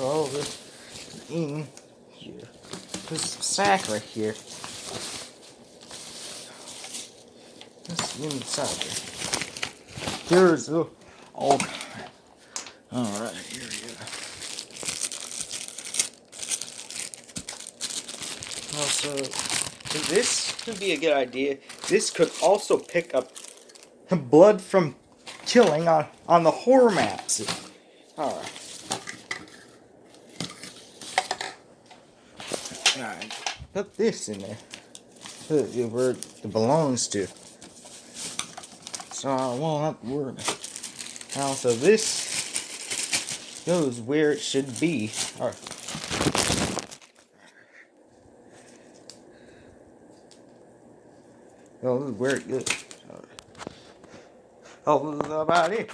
all this in here. This sack right here. This inside there. Here's the all. Alright, here we go. Also, this could be a good idea. This could also pick up blood from killing on the horror maps. Alright. Alright. Put this in there. Where it belongs to. So I won't have to worry about it. Also, this goes where it should be. Alright. Well, this is where it goes. Oh, this is about it.